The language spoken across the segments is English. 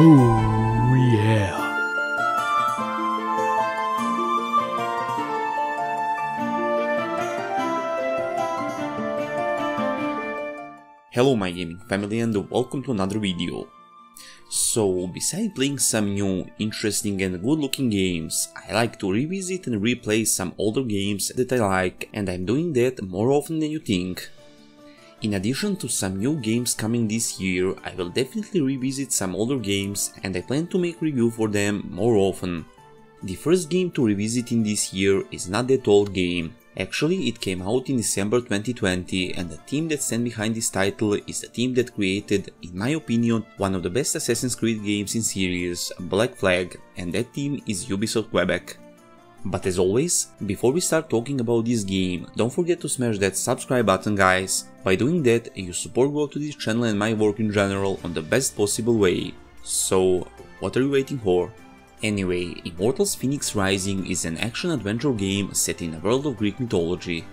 Oh yeah. Hello my gaming family and welcome to another video. So, besides playing some new, interesting and good looking games, I like to revisit and replay some older games that I like, and I'm doing that more often than you think. In addition to some new games coming this year, I will definitely revisit some older games and I plan to make review for them more often. The first game to revisit in this year is not that old game. Actually, it came out in December 2020 and the team that stands behind this title is the team that created, in my opinion, one of the best Assassin's Creed games in series, Black Flag, and that team is Ubisoft Quebec. But as always, before we start talking about this game, don't forget to smash that subscribe button guys. By doing that, you support growth to this channel and my work in general on the best possible way. So, what are you waiting for? Anyway, Immortals Fenyx Rising is an action-adventure game set in a world of Greek mythology.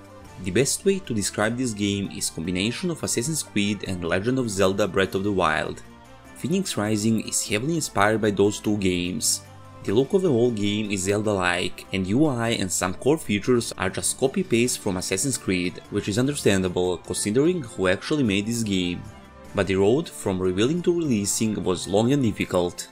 The best way to describe this game is combination of Assassin's Creed and Legend of Zelda Breath of the Wild. Fenyx Rising is heavily inspired by those two games. The look of the whole game is Zelda-like, and UI and some core features are just copy-paste from Assassin's Creed, which is understandable considering who actually made this game. But the road from revealing to releasing was long and difficult.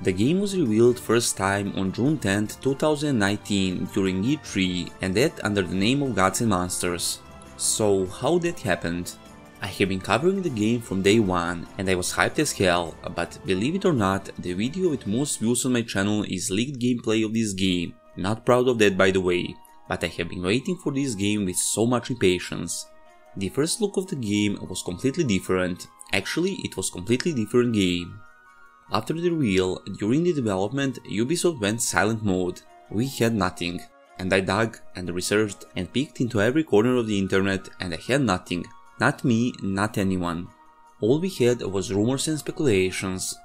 The game was revealed first time on June 10, 2019 during E3, and that under the name of Gods and Monsters. So how that happened? I have been covering the game from day one and I was hyped as hell, but believe it or not, the video with most views on my channel is leaked gameplay of this game. Not proud of that by the way, but I have been waiting for this game with so much impatience. The first look of the game was completely different. Actually, it was completely different game. After the reveal, during the development, Ubisoft went silent mode. We had nothing. And I dug and researched and peeked into every corner of the internet and I had nothing. Not me, not anyone. All we had was rumors and speculations.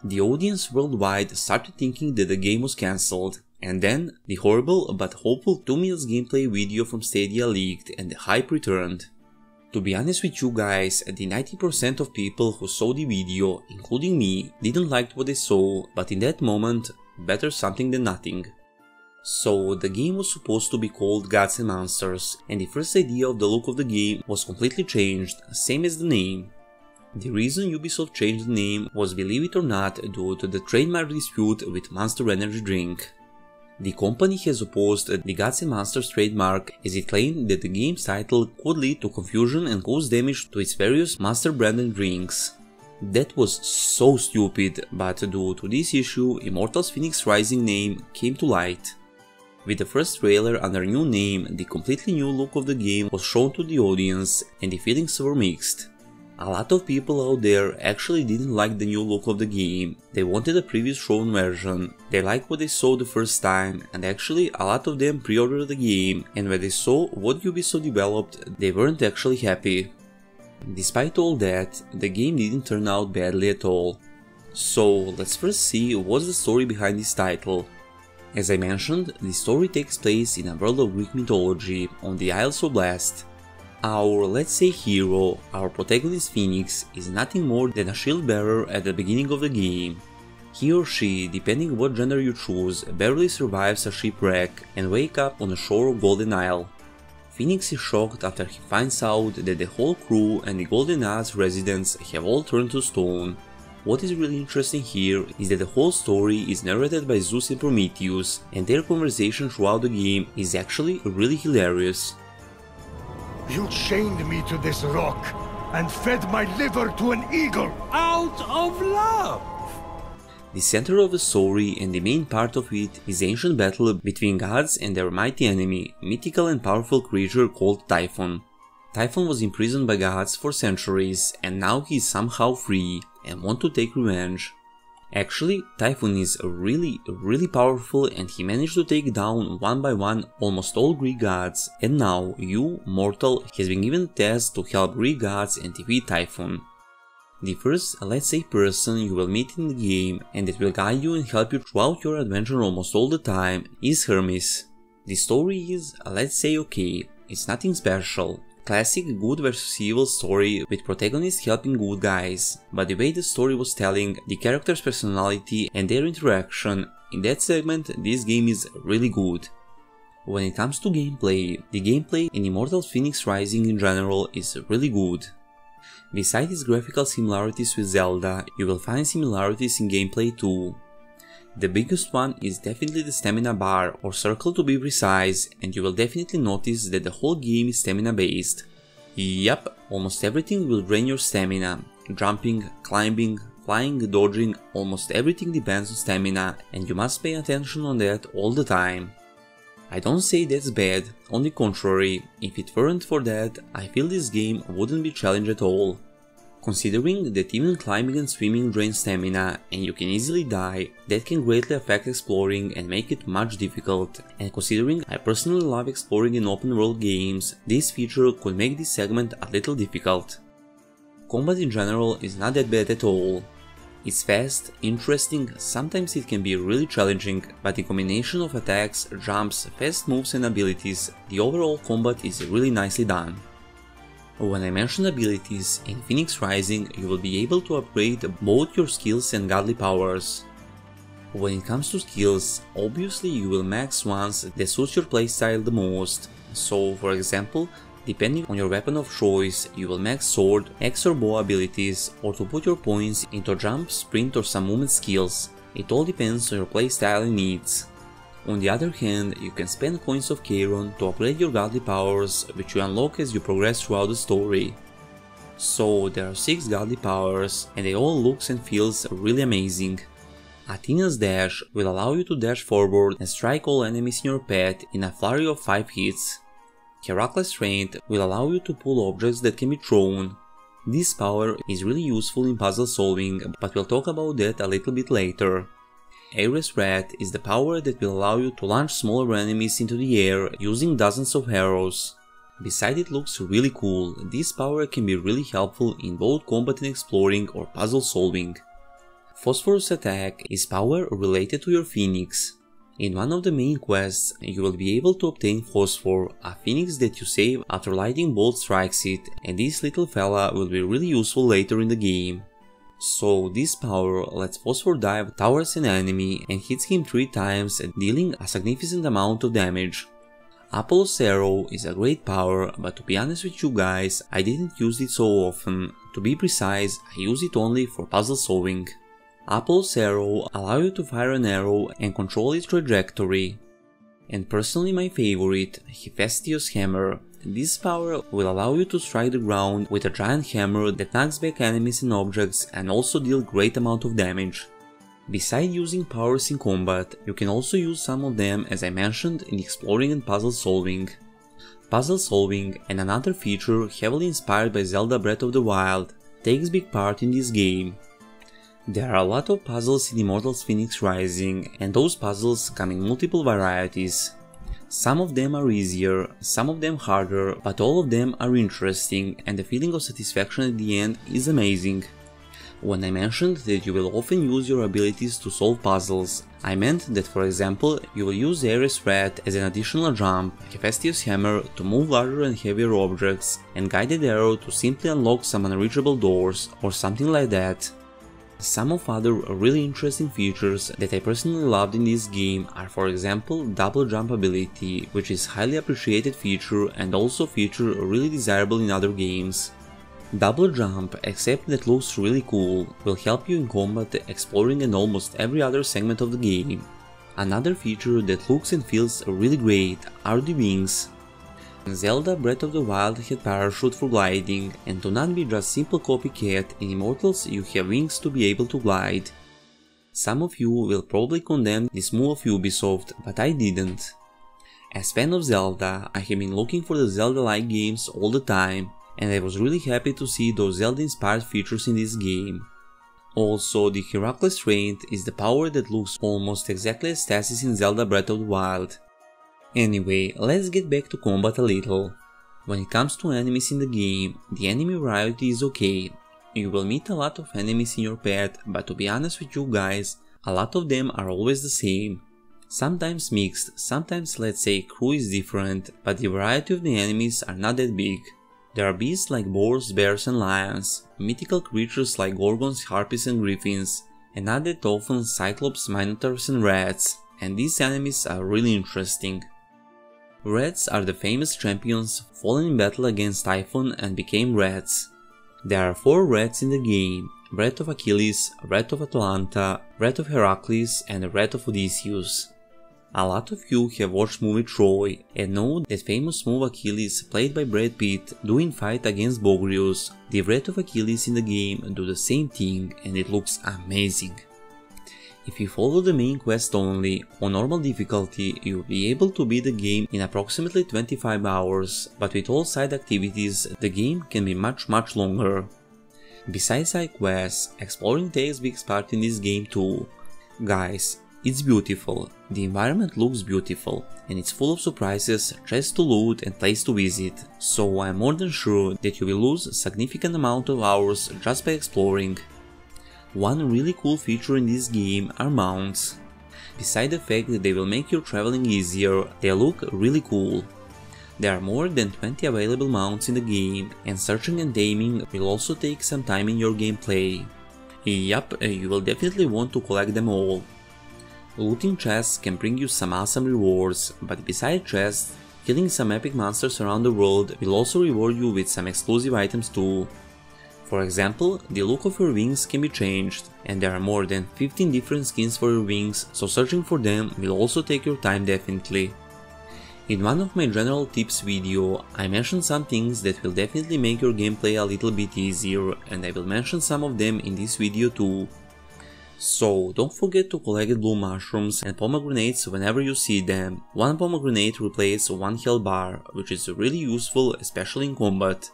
The audience worldwide started thinking that the game was cancelled, and then the horrible but hopeful 2 minutes gameplay video from Stadia leaked and the hype returned. To be honest with you guys, the 90% of people who saw the video, including me, didn't like what they saw, but in that moment, better something than nothing. So, the game was supposed to be called Gods and Monsters, and the first idea of the look of the game was completely changed, same as the name. The reason Ubisoft changed the name was, believe it or not, due to the trademark dispute with Monster Energy drink. The company has opposed the Gods and Monsters trademark as it claimed that the game's title could lead to confusion and cause damage to its various Monster branded drinks. That was so stupid, but due to this issue, Immortals Fenyx Rising name came to light. With the first trailer under a new name, the completely new look of the game was shown to the audience and the feelings were mixed. A lot of people out there actually didn't like the new look of the game, they wanted a previous shown version, they liked what they saw the first time, and actually a lot of them pre-ordered the game, and when they saw what Ubisoft developed, they weren't actually happy. Despite all that, the game didn't turn out badly at all. So let's first see what's the story behind this title. As I mentioned, the story takes place in a world of Greek mythology, on the Isles of Blast. Our, let's say, hero, our protagonist Phoenix, is nothing more than a shield bearer at the beginning of the game. He or she, depending what gender you choose, barely survives a shipwreck and wakes up on the shore of Golden Isle. Phoenix is shocked after he finds out that the whole crew and the Golden Isle's residents have all turned to stone. What is really interesting here is that the whole story is narrated by Zeus and Prometheus, and their conversation throughout the game is actually really hilarious. You chained me to this rock and fed my liver to an eagle out of love! The center of the story and the main part of it is the ancient battle between gods and their mighty enemy, mythical and powerful creature called Typhon. Typhon was imprisoned by gods for centuries and now he is somehow free and wants to take revenge. Actually, Typhon is really powerful and he managed to take down one by one almost all Greek gods, and now you, mortal, has been given the task to help Greek gods and defeat Typhon. The first, let's say, person you will meet in the game and that will guide you and help you throughout your adventure almost all the time is Hermes. The story is, let's say, okay, it's nothing special. classic good versus evil story with protagonists helping good guys, but the way the story was telling, the characters' personality and their interaction, in that segment this game is really good. When it comes to gameplay, the gameplay in Immortals Fenyx Rising in general is really good. Besides its graphical similarities with Zelda, you will find similarities in gameplay too. The biggest one is definitely the stamina bar, or circle to be precise, and you will definitely notice that the whole game is stamina based. Yup, almost everything will drain your stamina. Jumping, climbing, flying, dodging, almost everything depends on stamina, and you must pay attention on that all the time. I don't say that's bad, on the contrary, if it weren't for that, I feel this game wouldn't be challenged at all. Considering that even climbing and swimming drain stamina and you can easily die, that can greatly affect exploring and make it much difficult, and considering I personally love exploring in open world games, this feature could make this segment a little difficult. Combat in general is not that bad at all. It's fast, interesting, sometimes it can be really challenging, but the combination of attacks, jumps, fast moves and abilities, the overall combat is really nicely done. When I mention abilities, in Fenyx Rising you will be able to upgrade both your skills and godly powers. When it comes to skills, obviously you will max ones that suits your playstyle the most, so for example, depending on your weapon of choice, you will max sword, axe or bow abilities, or to put your points into jump, sprint or some movement skills. It all depends on your playstyle and needs. On the other hand, you can spend coins of Charon to upgrade your godly powers, which you unlock as you progress throughout the story. So there are 6 godly powers, and they all looks and feels really amazing. Athena's Dash will allow you to dash forward and strike all enemies in your path in a flurry of 5 hits. Heracles' Strength will allow you to pull objects that can be thrown. This power is really useful in puzzle solving, but we'll talk about that a little bit later. Ares' Wrath is the power that will allow you to launch smaller enemies into the air using dozens of arrows. Besides it looks really cool, this power can be really helpful in both combat and exploring or puzzle solving. Phosphorus Attack is power related to your Phoenix. In one of the main quests, you will be able to obtain Phosphor, a phoenix that you save after lightning bolt strikes it, and this little fella will be really useful later in the game. So this power lets Phosphor dive towards an enemy and hits him 3 times, dealing a significant amount of damage. Apollo's Arrow is a great power, but to be honest with you guys, I didn't use it so often. To be precise, I use it only for puzzle solving. Apollo's Arrow allows you to fire an arrow and control its trajectory. And personally my favorite, Hephaestus Hammer. This power will allow you to strike the ground with a giant hammer that knocks back enemies and objects and also deal great amount of damage. Besides using powers in combat, you can also use some of them as I mentioned in exploring and puzzle solving. Puzzle solving, and another feature heavily inspired by Zelda Breath of the Wild, takes big part in this game. There are a lot of puzzles in Immortals Fenyx Rising, and those puzzles come in multiple varieties. Some of them are easier, some of them harder, but all of them are interesting, and the feeling of satisfaction at the end is amazing. When I mentioned that you will often use your abilities to solve puzzles, I meant that for example you will use Ares' Wrath as an additional jump, Hephaestus Hammer to move larger and heavier objects, and Guided Arrow to simply unlock some unreachable doors, or something like that. Some of other really interesting features that I personally loved in this game are for example double jump ability, which is highly appreciated feature and also feature really desirable in other games. Double jump, except that looks really cool, will help you in combat, exploring and almost every other segment of the game. Another feature that looks and feels really great are the wings. Zelda Breath of the Wild had parachute for gliding, and to not be just simple copycat, in Immortals you have wings to be able to glide. Some of you will probably condemn this move of Ubisoft, but I didn't. As fan of Zelda, I have been looking for the Zelda-like games all the time, and I was really happy to see those Zelda-inspired features in this game. Also, the Heracles' Strength is the power that looks almost exactly as Stasis in Zelda Breath of the Wild. Anyway, let's get back to combat a little. When it comes to enemies in the game, the enemy variety is okay. You will meet a lot of enemies in your path, but to be honest with you guys, a lot of them are always the same. Sometimes mixed, sometimes let's say crew is different, but the variety of the enemies are not that big. There are beasts like boars, bears and lions, mythical creatures like gorgons, harpies and griffins, and not that often cyclops, minotaurs and rats, and these enemies are really interesting. Rats are the famous champions fallen in battle against Typhon and became rats. There are 4 rats in the game: Rat of Achilles, Rat of Atalanta, Rat of Heracles and Rat of Odysseus. A lot of you have watched movie Troy and know that famous move Achilles, played by Brad Pitt, doing fight against Bogrius. The Rat of Achilles in the game do the same thing and it looks amazing. If you follow the main quest only, on normal difficulty, you will be able to beat the game in approximately 25 hours, but with all side activities, the game can be much longer. Besides side quests, exploring takes big part in this game too. Guys, it's beautiful, the environment looks beautiful, and it's full of surprises, chests to loot and places to visit, so I'm more than sure that you will lose a significant amount of hours just by exploring. One really cool feature in this game are mounts. Beside the fact that they will make your traveling easier, they look really cool. There are more than 20 available mounts in the game, and searching and taming will also take some time in your gameplay. Yup, you will definitely want to collect them all. Looting chests can bring you some awesome rewards, but besides chests, killing some epic monsters around the world will also reward you with some exclusive items too. For example, the look of your wings can be changed, and there are more than 15 different skins for your wings, so searching for them will also take your time definitely. In one of my general tips video, I mentioned some things that will definitely make your gameplay a little bit easier, and I will mention some of them in this video too. So don't forget to collect blue mushrooms and pomegranates whenever you see them. One pomegranate replaces one health bar, which is really useful especially in combat.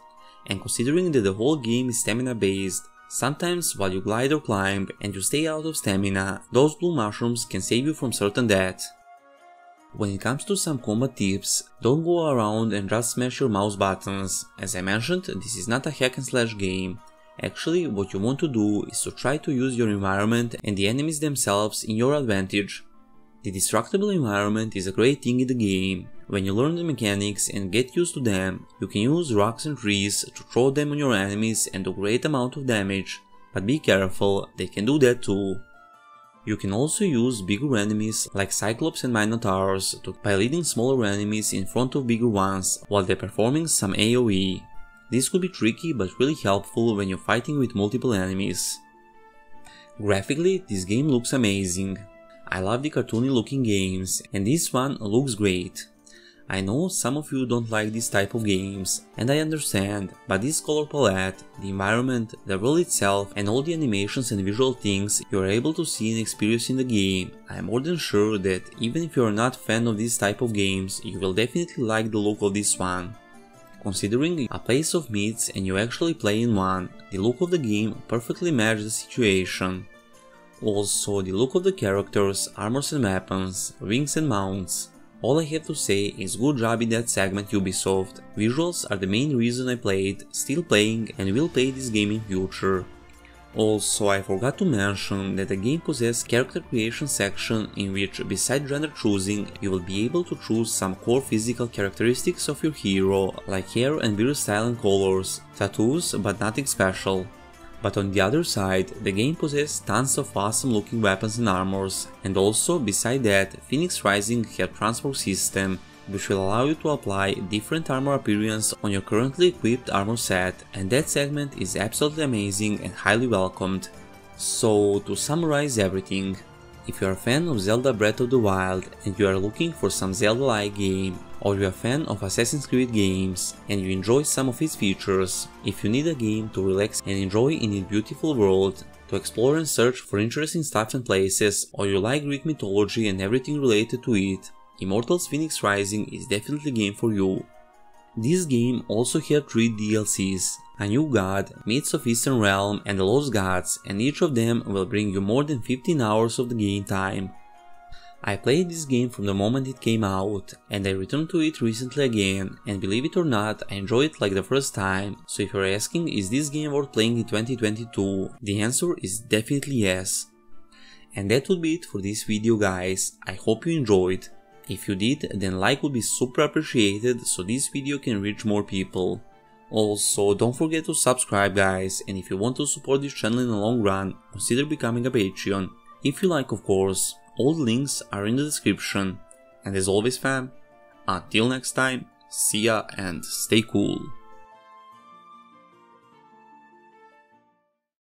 And considering that the whole game is stamina based, sometimes while you glide or climb and you stay out of stamina, those blue mushrooms can save you from certain death. When it comes to some combat tips, don't go around and just smash your mouse buttons. As I mentioned, this is not a hack and slash game. Actually, what you want to do is to try to use your environment and the enemies themselves in your advantage. The destructible environment is a great thing in the game. When you learn the mechanics and get used to them, you can use rocks and trees to throw them on your enemies and do a great amount of damage, but be careful, they can do that too. You can also use bigger enemies like Cyclops and Minotaurs by leading smaller enemies in front of bigger ones while they're performing some AoE. This could be tricky but really helpful when you're fighting with multiple enemies. Graphically, this game looks amazing. I love the cartoony looking games, and this one looks great. I know some of you don't like this type of games, and I understand, but this color palette, the environment, the world itself, and all the animations and visual things you are able to see and experience in the game, I am more than sure that even if you are not a fan of this type of games, you will definitely like the look of this one. Considering a place of meats and you actually play in one, the look of the game perfectly matches the situation. Also, the look of the characters, armors and weapons, wings and mounts. All I have to say is good job in that segment, Ubisoft. Visuals are the main reason I played, still playing and will play this game in future. Also, I forgot to mention that the game possesses character creation section in which, besides gender choosing, you will be able to choose some core physical characteristics of your hero, like hair and beard style and colors, tattoos, but nothing special. But on the other side, the game possesses tons of awesome looking weapons and armors, and also, beside that, Fenyx Rising has a transport system, which will allow you to apply different armor appearance on your currently equipped armor set, and that segment is absolutely amazing and highly welcomed. So, to summarize everything, if you are a fan of Zelda Breath of the Wild and you are looking for some Zelda-like game, or you are a fan of Assassin's Creed games and you enjoy some of its features, if you need a game to relax and enjoy in its beautiful world, to explore and search for interesting stuff and places, or you like Greek mythology and everything related to it, Immortals Fenyx Rising is definitely a game for you. This game also had 3 DLCs, a new god, Myths of Eastern Realm and the Lost Gods, and each of them will bring you more than 15 hours of the game time. I played this game from the moment it came out, and I returned to it recently again, and believe it or not, I enjoyed it like the first time, so if you're asking is this game worth playing in 2022, the answer is definitely yes. And that would be it for this video guys, I hope you enjoyed. If you did, then like would be super appreciated so this video can reach more people. Also, don't forget to subscribe guys, and if you want to support this channel in the long run, consider becoming a Patreon. If you like, of course, all the links are in the description. And as always fam, until next time, see ya and stay cool.